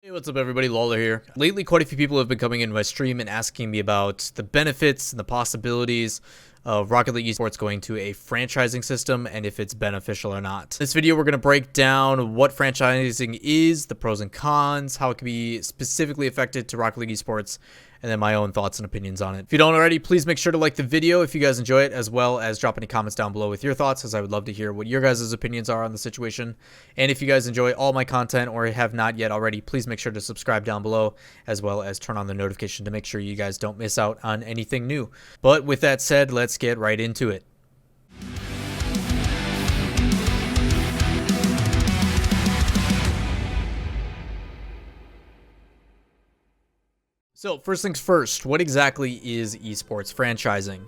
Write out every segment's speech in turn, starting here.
Hey, what's up everybody, Lawler here. Lately, quite a few people have been coming in my stream and asking me about the benefits and the possibilities of Rocket League Esports going to a franchising system and if it's beneficial or not. In this video, we're going to break down what franchising is, the pros and cons, how it can be specifically affected to Rocket League Esports, and then my own thoughts and opinions on it. If you don't already, please make sure to like the video if you guys enjoy it, as well as drop any comments down below with your thoughts, as I would love to hear what your guys' opinions are on the situation. And if you guys enjoy all my content or have not yet already, please make sure to subscribe down below, as well as turn on the notification to make sure you guys don't miss out on anything new. But with that said, let's get right into it. So first things first, what exactly is esports franchising?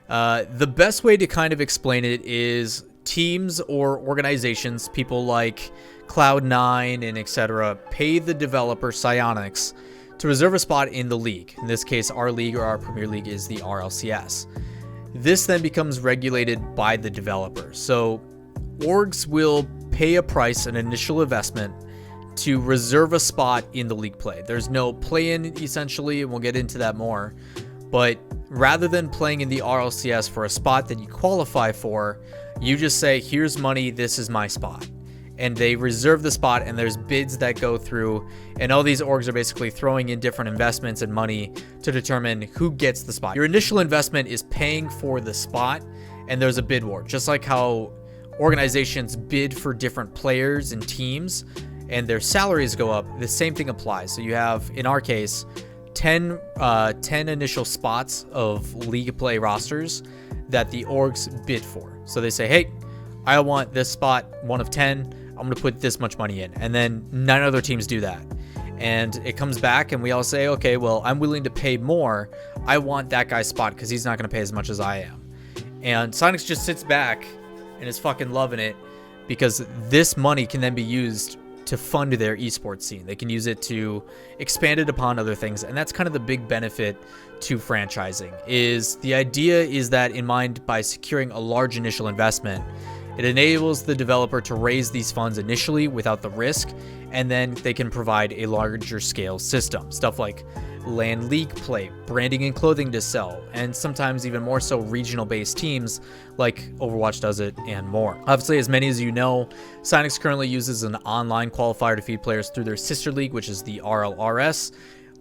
The best way to kind of explain it is teams or organizations, people like Cloud9 and etc., pay the developer Psyonix to reserve a spot in the league. In this case, our league or our Premier League is the RLCS. This then becomes regulated by the developer. So orgs will pay a price, an initial investment, to reserve a spot in the league play. There's no play-in, essentially, and we'll get into that more. But rather than playing in the RLCS for a spot that you qualify for, you just say, here's money, this is my spot. And they reserve the spot, and there's bids that go through, and all these orgs are basically throwing in different investments and money to determine who gets the spot. Your initial investment is paying for the spot, and there's a bid war. Just like how organizations bid for different players and teams, and their salaries go up, the same thing applies. So you have, in our case, 10 initial spots of league play rosters that the orgs bid for. So they say, hey, I want this spot, 1 of 10. I'm going to put this much money in. And then 9 other teams do that. And it comes back and we all say, okay, well, I'm willing to pay more. I want that guy's spot because he's not going to pay as much as I am. And Psyonix just sits back and is fucking loving it, because this money can then be used to fund their esports scene. They can use it to expand it upon other things, and that's kind of the big benefit to franchising. Is the idea is that in mind, by securing a large initial investment, it enables the developer to raise these funds initially without the risk, and then they can provide a larger scale system. Stuff like LAN league play, branding and clothing to sell, and sometimes even more so regional based teams like Overwatch does it, and more. Obviously, as many as you know, Psyonix currently uses an online qualifier to feed players through their sister league, which is the RLRS,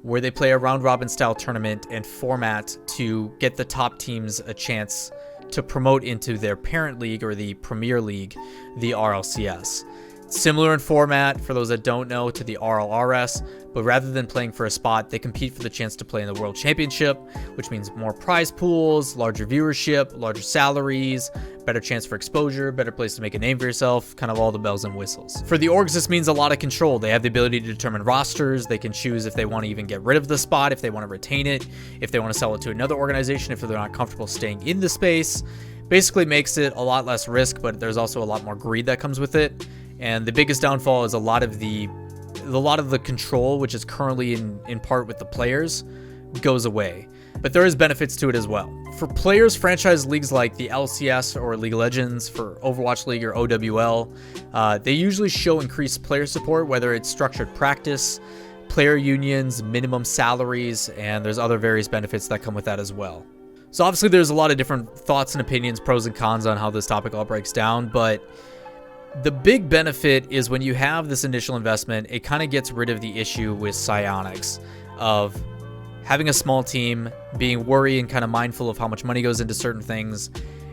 where they play a round robin style tournament and format to get the top teams a chance to promote into their parent league or the Premier League, the RLCS. Similar in format, for those that don't know, to the RLRS, but rather than playing for a spot, they compete for the chance to play in the World Championship, which means more prize pools, larger viewership, larger salaries, better chance for exposure, better place to make a name for yourself, kind of all the bells and whistles. For the orgs, this means a lot of control. They have the ability to determine rosters. They can choose if they want to even get rid of the spot, if they want to retain it, if they want to sell it to another organization, if they're not comfortable staying in the space. Basically makes it a lot less risk, but there's also a lot more greed that comes with it. And the biggest downfall is a lot of the control, which is currently in part with the players, goes away. But there is benefits to it as well. For players, franchise leagues like the LCS or League of Legends, for Overwatch League or OWL, they usually show increased player support, whether it's structured practice, player unions, minimum salaries, and there's other various benefits that come with that as well. So obviously there's a lot of different thoughts and opinions, pros and cons on how this topic all breaks down, but the big benefit is when you have this initial investment, it kind of gets rid of the issue with Psyonix of having a small team, being worried and kind of mindful of how much money goes into certain things,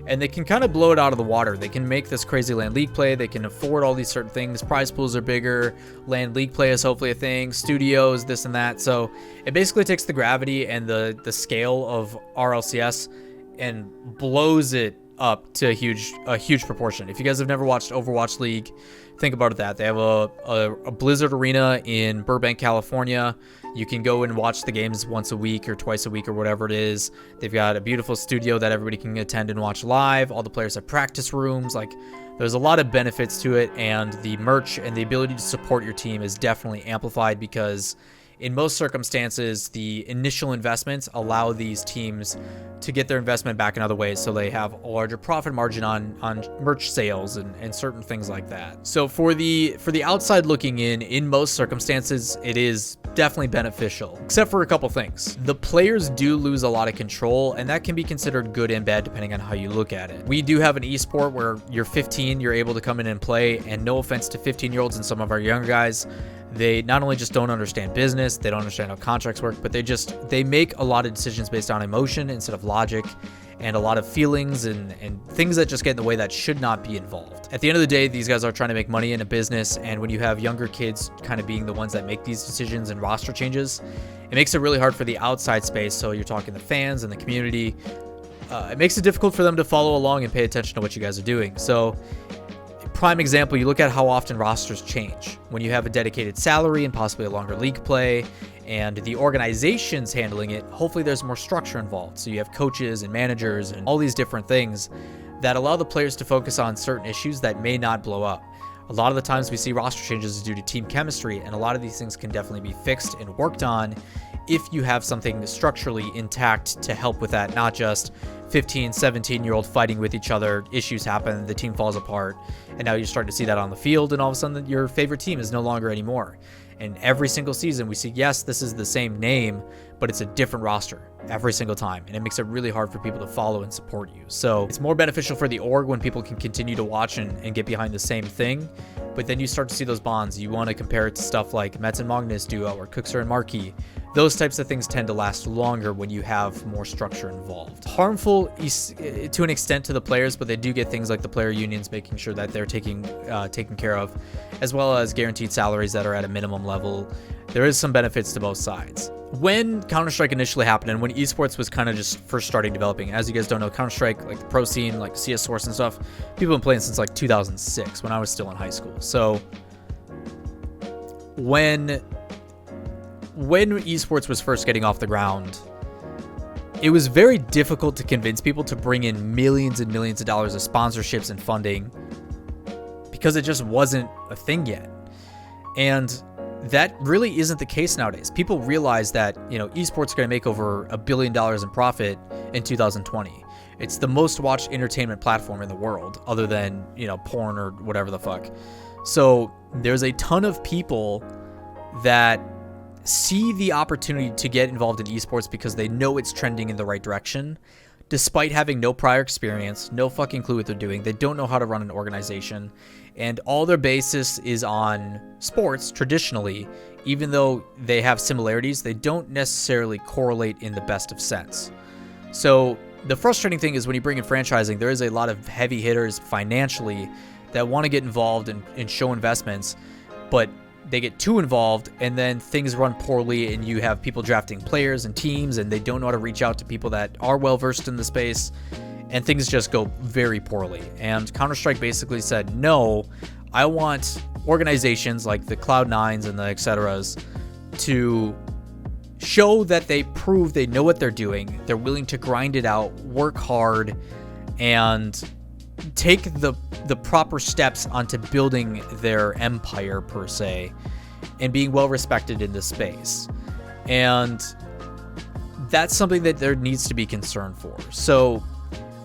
and they can kind of blow it out of the water. They can make this crazy LAN league play. They can afford all these certain things. Prize pools are bigger. LAN league play is hopefully a thing. Studios, this and that. So it basically takes the gravity and the scale of RLCS and blows it up to a huge proportion. If you guys have never watched Overwatch League, think about that. They have a Blizzard arena in Burbank, California. You can go and watch the games once a week or twice a week or whatever it is. They've got a beautiful studio that everybody can attend and watch live. All the players have practice rooms. Like, there's a lot of benefits to it, and the merch and the ability to support your team is definitely amplified because in most circumstances, the initial investments allow these teams to get their investment back in other ways, so they have a larger profit margin on merch sales and certain things like that. So for the outside looking in most circumstances, it is definitely beneficial, except for a couple things. The players do lose a lot of control, and that can be considered good and bad depending on how you look at it. We do have an esport where you're 15, you're able to come in and play, and no offense to 15-year-olds and some of our younger guys, they not only just don't understand business, they don't understand how contracts work, but they make a lot of decisions based on emotion instead of logic, and a lot of feelings and things that just get in the way that should not be involved. At the end of the day, these guys are trying to make money in a business, and when you have younger kids kind of being the ones that make these decisions and roster changes, it makes it really hard for the outside space. So you're talking the fans and the community. It makes it difficult for them to follow along and pay attention to what you guys are doing. So prime example, you look at how often rosters change. When you have a dedicated salary and possibly a longer league play, and the organization's handling it, hopefully there's more structure involved. So you have coaches and managers and all these different things that allow the players to focus on certain issues that may not blow up. A lot of the times we see roster changes due to team chemistry, and a lot of these things can definitely be fixed and worked on if you have something structurally intact to help with that, not just 15, 17-year-old fighting with each other, issues happen, the team falls apart, and now you're starting to see that on the field, and all of a sudden your favorite team is no longer anymore. And every single season we see, yes, this is the same name, but it's a different roster every single time, and it makes it really hard for people to follow and support you. So it's more beneficial for the org when people can continue to watch and get behind the same thing, but then you start to see those bonds. You want to compare it to stuff like Mets and Magnus duo or Cookser and Markey. Those types of things tend to last longer when you have more structure involved. Harmful to an extent to the players, but they do get things like the player unions making sure that they're taken care of, as well as guaranteed salaries that are at a minimum level. There is some benefits to both sides. When Counter-Strike initially happened and when esports was kind of just first starting developing, as you guys don't know, Counter-Strike, like the pro scene, like CS Source and stuff, people have been playing since like 2006 when I was still in high school. So when esports was first getting off the ground, it was very difficult to convince people to bring in millions and millions of dollars of sponsorships and funding because it just wasn't a thing yet. And that really isn't the case nowadays. People realize that, esports are going to make over $1 billion in profit in 2020. It's the most watched entertainment platform in the world, other than, porn or whatever the fuck. So there's a ton of people that see the opportunity to get involved in esports because they know it's trending in the right direction, despite having no prior experience, no fucking clue what they're doing. They don't know how to run an organization, and all their basis is on sports traditionally. Even though they have similarities, they don't necessarily correlate in the best of sense. So the frustrating thing is when you bring in franchising, there is a lot of heavy hitters financially that want to get involved and show investments, but they get too involved and then things run poorly, and you have people drafting players and teams and they don't know how to reach out to people that are well versed in the space, and things just go very poorly. And Counter-Strike basically said, no, I want organizations like the Cloud9s and the etceteras to show that they prove they know what they're doing, they're willing to grind it out, work hard, and take the proper steps onto building their empire per se, and being well respected in this space. And that's something that there needs to be concern for. So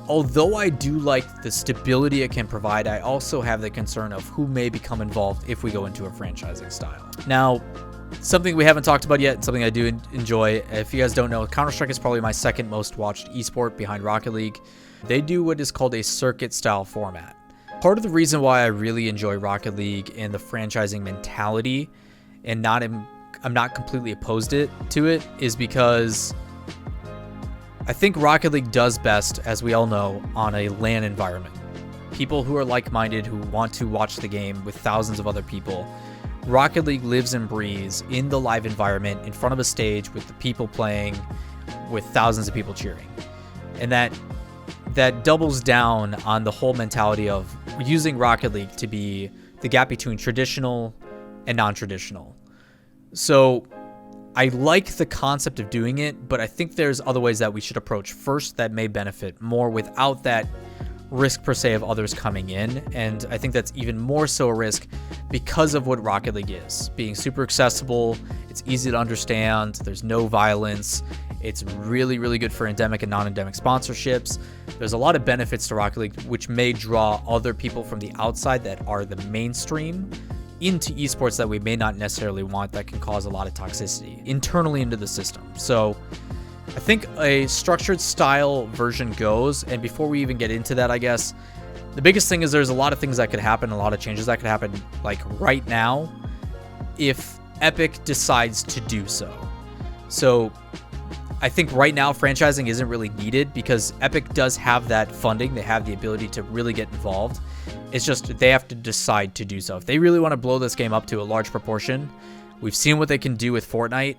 although I do like the stability it can provide, I also have the concern of who may become involved if we go into a franchising style. Now, something we haven't talked about yet, and something I do enjoy, if you guys don't know, Counter-Strike is probably my second most watched esport behind Rocket League. They do what is called a circuit style format. Part of the reason why I really enjoy Rocket League and the franchising mentality, and I'm not completely opposed to it, is because I think Rocket League does best, as we all know, on a LAN environment. People who are like-minded, who want to watch the game with thousands of other people. Rocket League lives and breathes in the live environment, in front of a stage with the people playing, with thousands of people cheering. And that doubles down on the whole mentality of using Rocket League to be the gap between traditional and non-traditional. So I like the concept of doing it, but I think there's other ways that we should approach first that may benefit more without that risk per se of others coming in, and I think that's even more so a risk because of what Rocket League is. Being super accessible, it's easy to understand, there's no violence, it's really, really good for endemic and non-endemic sponsorships. There's a lot of benefits to Rocket League which may draw other people from the outside that are the mainstream into esports that we may not necessarily want, that can cause a lot of toxicity internally into the system. So I think a structured style version goes, and before we even get into that, I guess, the biggest thing is there's a lot of things that could happen, a lot of changes that could happen, like right now, if Epic decides to do so. So I think right now franchising isn't really needed because Epic does have that funding. They have the ability to really get involved. It's just they have to decide to do so. If they really want to blow this game up to a large proportion, we've seen what they can do with Fortnite.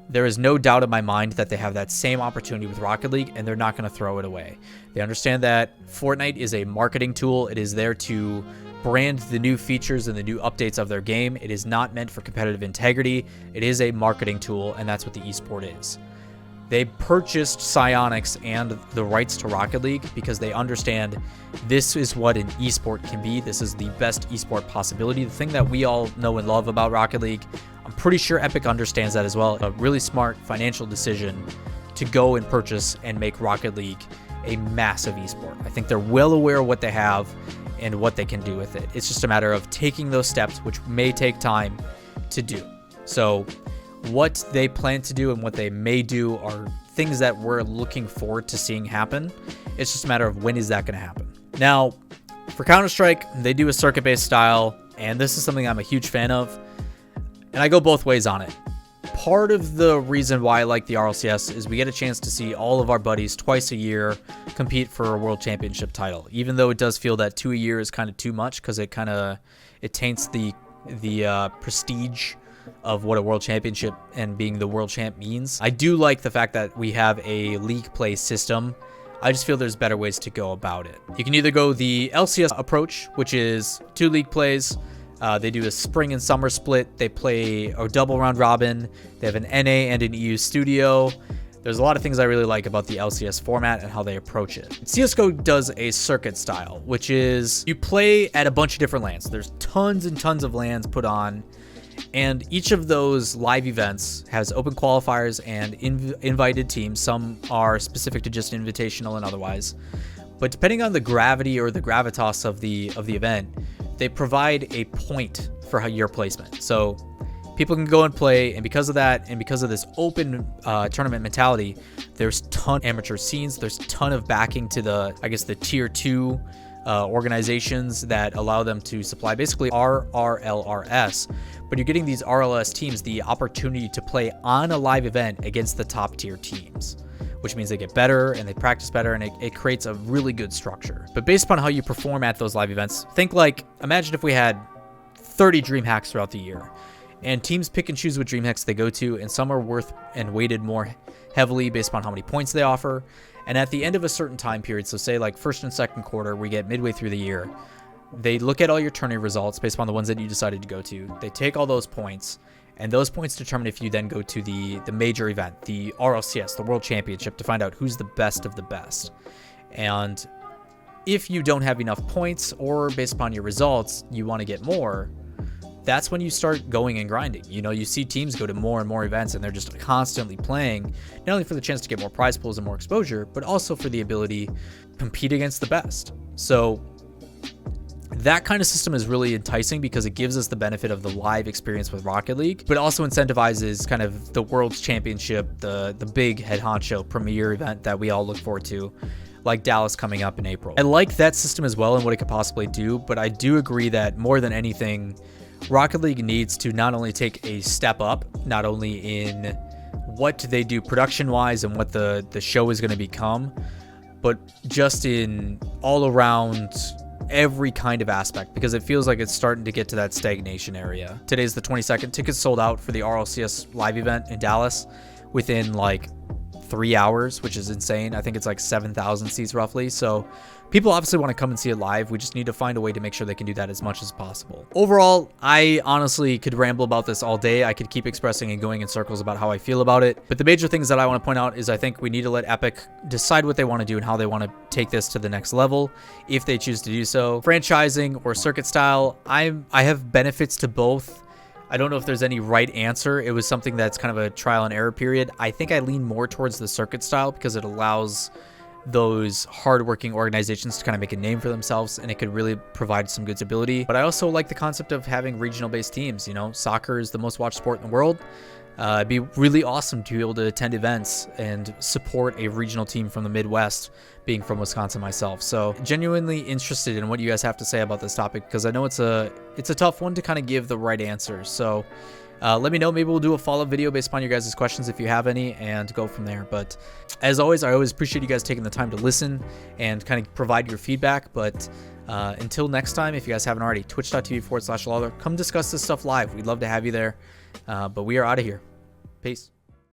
There is no doubt in my mind that they have that same opportunity with Rocket League, and they're not going to throw it away. They understand that Fortnite is a marketing tool. It is there to brand the new features and the new updates of their game. It is not meant for competitive integrity. It is a marketing tool, and that's what the esport is. They purchased Psyonix and the rights to Rocket League because they understand this is what an esport can be. This is the best esport possibility. The thing that we all know and love about Rocket League, I'm pretty sure Epic understands that as well. A really smart financial decision to go and purchase and make Rocket League a massive esport. I think they're well aware of what they have and what they can do with it. It's just a matter of taking those steps, which may take time to do. So what they plan to do and what they may do are things that we're looking forward to seeing happen. It's just a matter of when is that going to happen. Now, for Counter-Strike, they do a circuit-based style, and this is something I'm a huge fan of, and I go both ways on it. Part of the reason why I like the RLCS is we get a chance to see all of our buddies twice a year compete for a world championship title, even though it does feel that 2 a year is kind of too much because it taints the prestige of what a world championship and being the world champ means. I do like the fact that we have a league play system. I just feel there's better ways to go about it. You can either go the LCS approach, which is 2 league plays. They do a spring and summer split. They play a double round robin. They have an NA and an EU studio. There's a lot of things I really like about the LCS format and how they approach it. CSGO does a circuit style, which is you play at a bunch of different LANs. There's tons and tons of LANs put on, and each of those live events has open qualifiers and invited teams. Some are specific to just invitational and otherwise. But depending on the gravity or the gravitas of the event, they provide a point for your placement. So people can go and play, and because of that, and because of this open tournament mentality, there's a ton of amateur scenes. There's a ton of backing to the tier 2 organizations that allow them to supply basically RRLRS, but you're getting these RLS teams the opportunity to play on a live event against the top tier teams, which means they get better and they practice better, and it creates a really good structure. But based upon how you perform at those live events, imagine if we had 30 DreamHacks throughout the year, and teams pick and choose what DreamHacks they go to, and some are worth and weighted more heavily based upon how many points they offer. And at the end of a certain time period, so say like first and second quarter, we get midway through the year, they look at all your tourney results based upon the ones that you decided to go to. They take all those points, and those points determine if you then go to the major event, the RLCS, the World Championship, to find out who's the best of the best. And if you don't have enough points, or based upon your results, you want to get more, that's when you start going and grinding. You see teams go to more and more events, and they're just constantly playing, not only for the chance to get more prize pools and more exposure, but also for the ability to compete against the best. So that kind of system is really enticing because it gives us the benefit of the live experience with Rocket League, but also incentivizes kind of the World's Championship, the big head honcho premier event that we all look forward to, like Dallas coming up in April. I like that system as well and what it could possibly do, but I do agree that more than anything, Rocket League needs to not only take a step up, not only in what they do production-wise and what the show is going to become, but just in all around every kind of aspect, because it feels like it's starting to get to that stagnation area. Today's the 22nd. Tickets sold out for the RLCS live event in Dallas within like 3 hours, which is insane. I think it's like 7,000 seats roughly. So people obviously want to come and see it live. We just need to find a way to make sure they can do that as much as possible. Overall, I honestly could ramble about this all day. I could keep expressing and going in circles about how I feel about it. But the major things that I want to point out is I think we need to let Epic decide what they want to do and how they want to take this to the next level if they choose to do so. Franchising or circuit style, I have benefits to both. I don't know if there's any right answer. It was something that's kind of a trial and error period. I think I lean more towards the circuit style because it allows those hardworking organizations to kind of make a name for themselves, and it could really provide some good stability. But I also like the concept of having regional based teams. You know, soccer is the most watched sport in the world. It'd be really awesome to be able to attend events and support a regional team from the Midwest, being from Wisconsin myself. So genuinely interested in what you guys have to say about this topic, because I know it's a tough one to kind of give the right answer. So let me know. Maybe we'll do a follow-up video based upon your guys' questions if you have any, and go from there. But as always, I always appreciate you guys taking the time to listen and kind of provide your feedback. But until next time, if you guys haven't already, twitch.tv/Lawler, come discuss this stuff live. We'd love to have you there. But we are out of here. Peace.